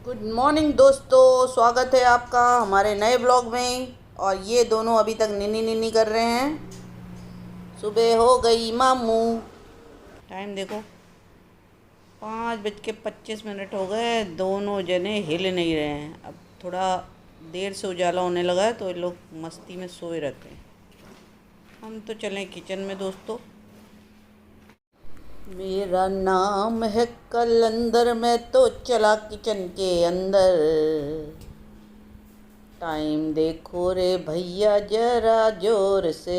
Good morning दोस्तों, स्वागत है आपका हमारे नए ब्लॉग में। और ये दोनों अभी तक निनी निनी कर रहे हैं। सुबह हो गई मामू। टाइम देखो, 5:25 हो गए। दोनों जने हिल नहीं रहे हैं। अब थोड़ा देर से उजाला होने लगा है तो ये लोग मस्ती में सोए रहते हैं। हम तो चलें किचन में दोस्तों। मेरा नाम है कलंदर, मैं तो चला किचन के अंदर। टाइम देखो रे भैया जरा जोर से।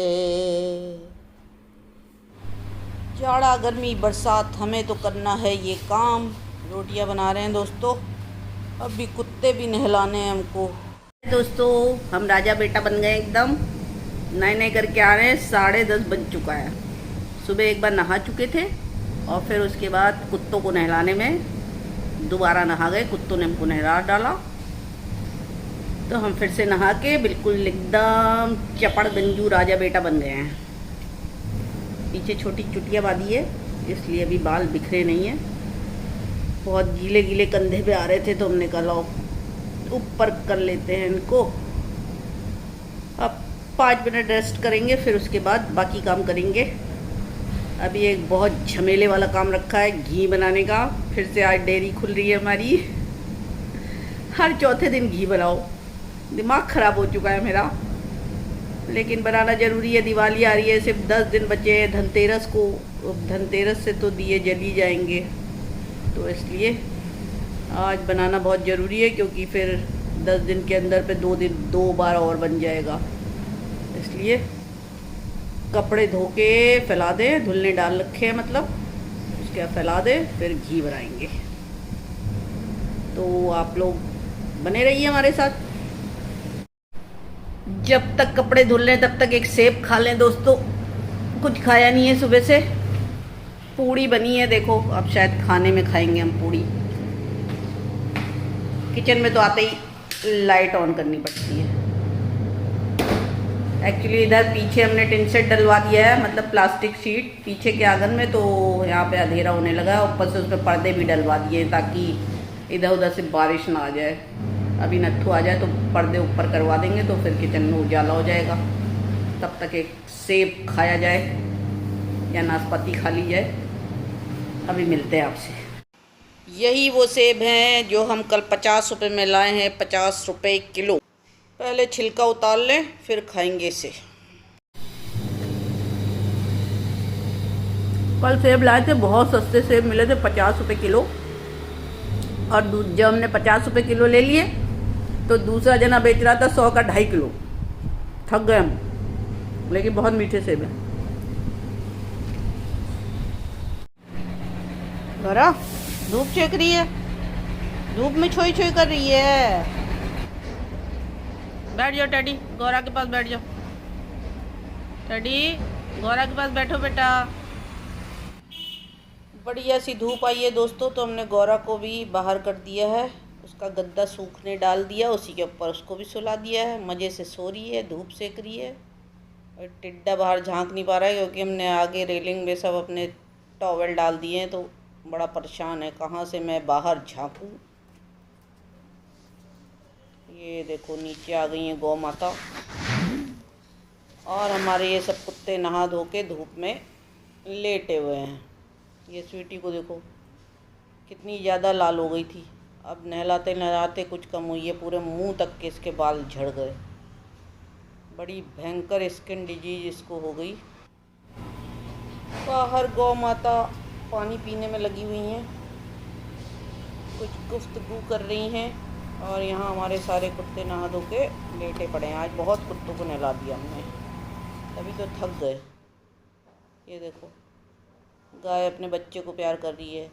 जाड़ा गर्मी बरसात हमें तो करना है ये काम। रोटियां बना रहे हैं दोस्तों। अभी कुत्ते भी नहलाने हैं हमको। दोस्तों हम राजा बेटा बन गए एकदम। नए नए करके आ रहे हैं। 10:30 बज चुका है। सुबह एक बार नहा चुके थे और फिर उसके बाद कुत्तों को नहलाने में दोबारा नहा गए। कुत्तों ने हमको नहला डाला तो हम फिर से नहा के बिल्कुल एकदम चपड़ गंजू राजा बेटा बन गए हैं। पीछे छोटी चुटिया बांधी है इसलिए अभी बाल बिखरे नहीं हैं। बहुत गीले गीले कंधे पे आ रहे थे तो हमने कहा लो ऊपर कर लेते हैं इनको। अब 5 मिनट रेस्ट करेंगे फिर उसके बाद बाकी काम करेंगे। अभी एक बहुत झमेले वाला काम रखा है, घी बनाने का। फिर से आज डेयरी खुल रही है हमारी। हर चौथे दिन घी बनाओ। दिमाग ख़राब हो चुका है मेरा, लेकिन बनाना ज़रूरी है। दिवाली आ रही है, सिर्फ 10 दिन बचे हैं धनतेरस को। धनतेरस से तो दिए जल ही जाएंगे, तो इसलिए आज बनाना बहुत ज़रूरी है क्योंकि फिर 10 दिन के अंदर पे 2 बार और बन जाएगा। इसलिए कपड़े धो के फैला दें, धुलने डाल रखे हैं मतलब, उसके बाद फैला दें फिर घी बनाएंगे। तो आप लोग बने रहिए हमारे साथ। जब तक कपड़े धुल लें तब तक एक सेब खा लें दोस्तों। कुछ खाया नहीं है सुबह से। पूड़ी बनी है देखो, अब शायद खाने में खाएंगे हम पूड़ी। किचन में तो आते ही लाइट ऑन करनी पड़ती है। एक्चुअली इधर पीछे हमने टिन शेड डलवा दिया है, मतलब प्लास्टिक शीट पीछे के आंगन में, तो यहाँ पे अंधेरा होने लगा है। ऊपर से उसमें पर्दे भी डलवा दिए ताकि इधर उधर से बारिश ना आ जाए। अभी नत्थु आ जाए तो पर्दे ऊपर करवा देंगे तो फिर किचन में उजाला हो जाएगा। तब तक एक सेब खाया जाए या नाशपाती खा ली जाए। अभी मिलते हैं आपसे। यही वो सेब हैं जो हम कल 50 रुपये में लाए हैं, 50 रुपये किलो। पहले छिलका उतार लें फिर खाएंगे इसे। कल सेब लाए थे, बहुत सस्ते सेब मिले थे, 50 रुपये किलो। और जब हमने 50 रुपये किलो ले लिए तो दूसरा जना बेच रहा था 100 का 2.5 किलो। थक गए हम, लेकिन बहुत मीठे सेब हैं। भरा धूप सेक रही है, धूप में छोई छोई कर रही है। बैठ जाओ टैडी, गौरा के पास बैठ जाओ। टैडी गौरा के पास बैठो बेटा। बढ़िया सी धूप आई है दोस्तों, तो हमने गौरा को भी बाहर कर दिया है। उसका गद्दा सूखने डाल दिया, उसी के ऊपर उसको भी सुला दिया है। मज़े से सो रही है, धूप सेक रही है। और टिड्डा बाहर झांक नहीं पा रहा है क्योंकि हमने आगे रेलिंग में सब अपने टॉवल डाल दिए हैं, तो बड़ा परेशान है कहाँ से मैं बाहर झांकूं। ये देखो नीचे आ गई है गौ माता, और हमारे ये सब कुत्ते नहा धो के धूप में लेटे हुए हैं। ये स्वीटी को देखो कितनी ज़्यादा लाल हो गई थी, अब नहलाते नहलाते कुछ कम हुई है। पूरे मुंह तक के इसके बाल झड़ गए। बड़ी भयंकर स्किन डिजीज इसको हो गई। बाहर गौ माता पानी पीने में लगी हुई हैं, कुछ गुफ्तगू कर रही हैं। और यहाँ हमारे सारे कुत्ते नहा धो के लेटे पड़े हैं। आज बहुत कुत्तों को नहला दिया हमने, तभी तो थक गए। ये देखो गाय अपने बच्चे को प्यार कर रही है।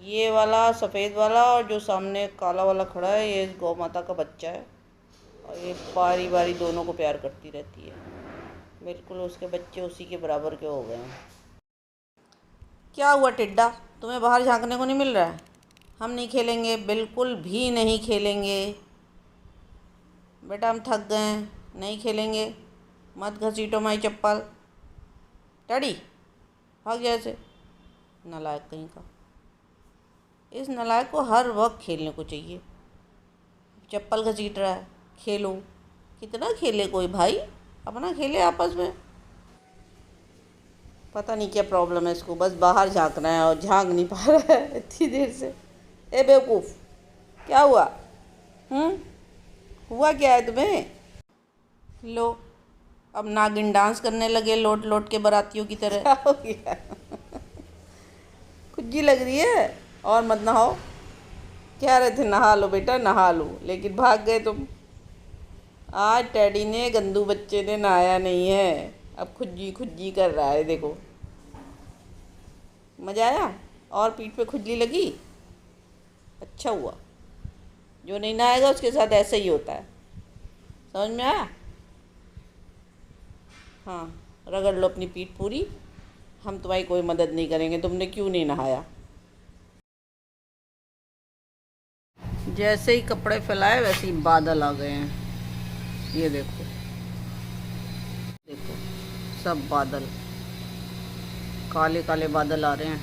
ये वाला सफ़ेद वाला और जो सामने काला वाला खड़ा है ये गौ माता का बच्चा है, और ये बारी बारी दोनों को प्यार करती रहती है। बिल्कुल उसके बच्चे उसी के बराबर के हो गए हैं। क्या हुआ टिड्डा, तुम्हें बाहर झांकने को नहीं मिल रहा है? हम नहीं खेलेंगे, बिल्कुल भी नहीं खेलेंगे बेटा, हम थक गए हैं, नहीं खेलेंगे। मत घसीटो माई चप्पल। डैडी भाग जाए से, नालायक कहीं का। इस नालायक को हर वक्त खेलने को चाहिए। चप्पल घसीट रहा है। खेलो, कितना खेले कोई भाई, अपना खेले आपस में। पता नहीं क्या प्रॉब्लम है इसको, बस बाहर झांकना है और झांक नहीं पा रहा है इतनी देर से। ए बेवकूफ़, क्या हुआ? हुआ क्या है तुम्हें? लो, अब नागिन डांस करने लगे लोट लोट के बारातियों की तरह। क्या हो गया? खुज्जी लग रही है और मत नहाओ। कह रहे थे नहा लो बेटा नहा लो, लेकिन भाग गए तुम। आज टैडी ने, गंदू बच्चे ने नहाया नहीं है, अब खुज्जी खुज्जी कर रहा है। देखो, मज़ा आया? और पीठ पे खुजली लगी? अच्छा हुआ। जो नहीं नहाएगा उसके साथ ऐसा ही होता है, समझ में आया? हाँ, रगड़ लो अपनी पीठ पूरी, हम तुम्हारी कोई मदद नहीं करेंगे। तुमने क्यों नहीं नहाया? जैसे ही कपड़े फैलाए वैसे ही बादल आ गए हैं। ये देखो, देखो सब बादल, काले काले बादल आ रहे हैं।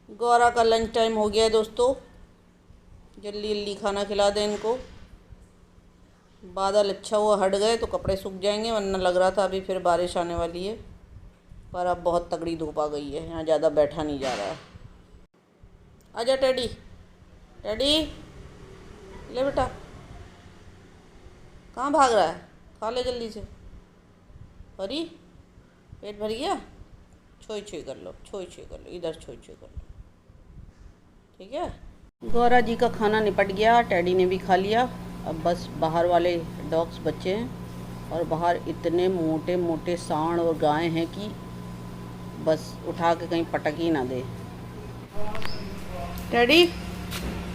गौरा का लंच टाइम हो गया है दोस्तों, जल्दी जल्दी खाना खिला दें इनको। बादल अच्छा हुआ हट गए तो कपड़े सूख जाएंगे, वरना लग रहा था अभी फिर बारिश आने वाली है। पर अब बहुत तगड़ी धूप आ गई है, यहाँ ज़्यादा बैठा नहीं जा रहा है। आजा टैडी, टैडी ले बेटा, कहाँ भाग रहा है? खा ले जल्दी से। भरी पेट भर गया? छोई छोई कर लो, छोई छोई कर लो, इधर छोई छोई कर लो, ठीक है। गौरा जी का खाना निपट गया, टैडी ने भी खा लिया। अब बस बाहर वाले डॉग्स बच्चे हैं, और बाहर इतने मोटे मोटे सांड और गायें हैं कि बस उठा के कहीं पटक ही ना दे। टैडी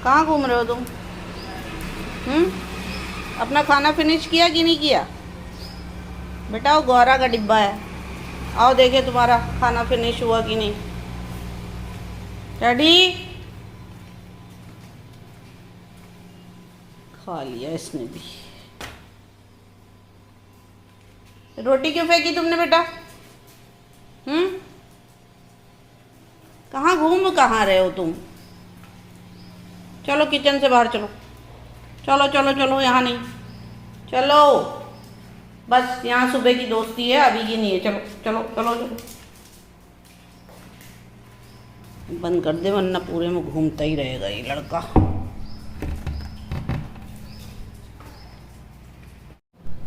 कहाँ घूम रहे हो तुम? अपना खाना फिनिश किया कि नहीं किया? बेटा वो गौरा का डिब्बा है, आओ देखे तुम्हारा खाना फिनिश हुआ कि नहीं। टैडी खा लिया इसने भी। रोटी क्यों फेंकी तुमने बेटा? कहाँ रहे हो तुम? चलो किचन से बाहर चलो, चलो चलो चलो, यहाँ नहीं, चलो। बस यहाँ सुबह की दोस्ती है, अभी की नहीं है। चलो चलो चलो चलो, बंद कर दे वरना पूरे में घूमता ही रहेगा ये लड़का।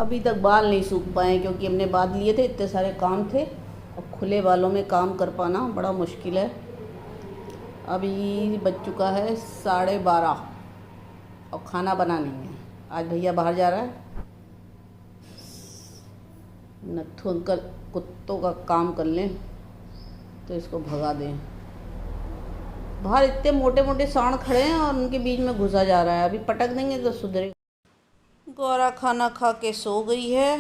अभी तक बाल नहीं सूख पाए क्योंकि हमने बांध लिए थे, इतने सारे काम थे। अब खुले बालों में काम कर पाना बड़ा मुश्किल है। अभी बज चुका है 12:30 और खाना बना नहीं है। आज भैया बाहर जा रहा है, नत्थु अंकल कुत्तों का काम कर लें तो इसको भगा दें। बाहर इतने मोटे मोटे सांड खड़े हैं और उनके बीच में घुसा जा रहा है, अभी पटक देंगे तो सुधरेगा। गौरा खाना खा के सो गई है,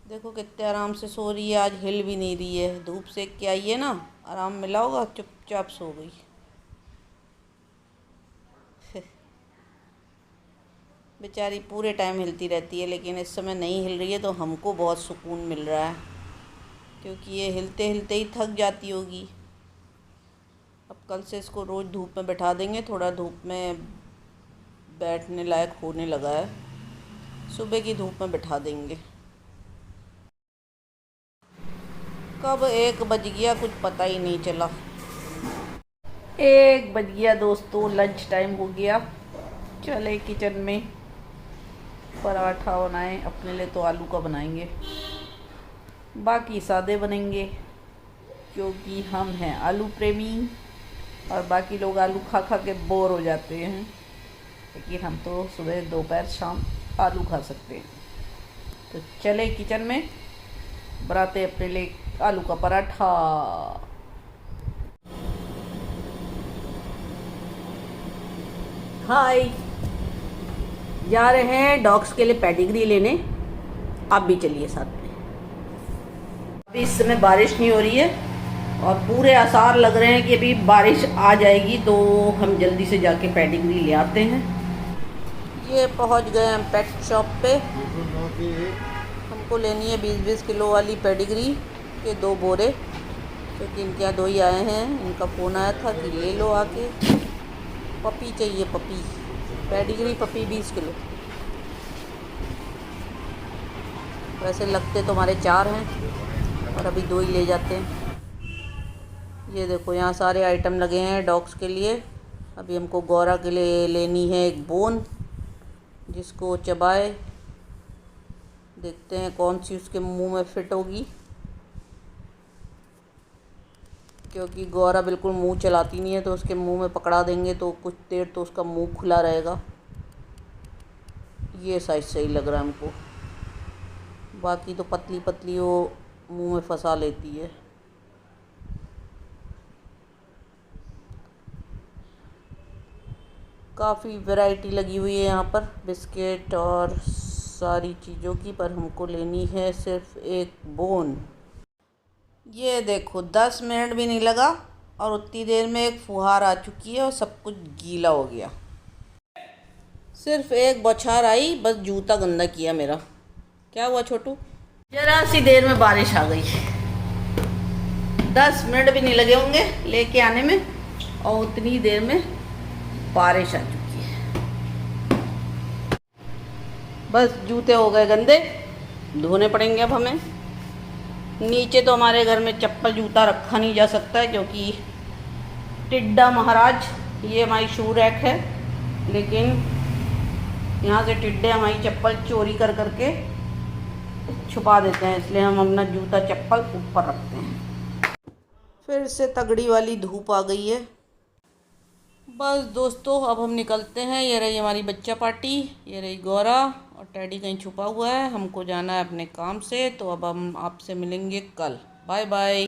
देखो कितने आराम से सो रही है, आज हिल भी नहीं रही है। धूप सेक के आई है ना, आराम मिला होगा, चुपचाप सो गई। बेचारी पूरे टाइम हिलती रहती है, लेकिन इस समय नहीं हिल रही है तो हमको बहुत सुकून मिल रहा है, क्योंकि ये हिलते हिलते ही थक जाती होगी। अब कल से इसको रोज़ धूप में बैठा देंगे, थोड़ा धूप में बैठने लायक होने लगा है, सुबह की धूप में बैठा देंगे। कब 1 बज गया कुछ पता ही नहीं चला। 1 बज गया दोस्तों, लंच टाइम हो गया। चले किचन में पराठा बनाएं, अपने लिए तो आलू का बनाएंगे, बाकी सादे बनेंगे क्योंकि हम हैं आलू प्रेमी और बाकी लोग आलू खा खा के बोर हो जाते हैं, लेकिन हम तो सुबह दोपहर शाम आलू खा सकते हैं। तो चले किचन में बनाते अपने लिए आलू का पराठा। हाय, जा रहे हैं डॉग्स के लिए पेडिग्री लेने, आप भी चलिए साथ में। अभी इस समय बारिश नहीं हो रही है और पूरे आसार लग रहे हैं कि अभी बारिश आ जाएगी, तो हम जल्दी से जाके पेडिग्री ले आते हैं। ये पहुंच गए हम पेट शॉप पे। हमको लेनी है 20-20 किलो वाली पेडिग्री के 2 बोरे, क्योंकि इनके यहाँ 2 ही आए हैं। इनका फ़ोन आया था कि ले लो आके, पपी चाहिए, पपी पेडिग्री पपी 20 किलो। वैसे लगते तो हमारे 4 हैं और अभी 2 ही ले जाते हैं। ये देखो यहाँ सारे आइटम लगे हैं डॉग्स के लिए। अभी हमको गौरा के लिए लेनी है एक बोन, जिसको चबाए। देखते हैं कौन सी उसके मुंह में फिट होगी, क्योंकि गौरा बिल्कुल मुंह चलाती नहीं है, तो उसके मुंह में पकड़ा देंगे तो कुछ देर तो उसका मुंह खुला रहेगा। ये साइज सही लग रहा है हमको, बाकी तो पतली पतली वो मुंह में फंसा लेती है। काफ़ी वैरायटी लगी हुई है यहाँ पर बिस्किट और सारी चीज़ों की, पर हमको लेनी है सिर्फ एक बोन। ये देखो 10 मिनट भी नहीं लगा और उतनी देर में एक फुहार आ चुकी है और सब कुछ गीला हो गया। सिर्फ एक बौछार आई, बस जूता गंदा किया मेरा। क्या हुआ छोटू? जरा सी देर में बारिश आ गई। 10 मिनट भी नहीं लगे होंगे लेके आने में और उतनी देर में बारिश आ चुकी है। बस जूते हो गए गंदे, धोने पड़ेंगे अब हमें। नीचे तो हमारे घर में चप्पल जूता रखा नहीं जा सकता है, क्योंकि टिड्डा महाराज, ये हमारी शू रैक है, लेकिन यहाँ से टिड्डे हमारी चप्पल चोरी कर करके छुपा देते हैं, इसलिए हम अपना जूता चप्पल ऊपर रखते हैं। फिर से तगड़ी वाली धूप आ गई है। बस दोस्तों अब हम निकलते हैं। ये रही हमारी बच्चा पार्टी, ये रही गौरा और टैडी कहीं छुपा हुआ है। हमको जाना है अपने काम से, तो अब हम आपसे मिलेंगे कल। Bye bye.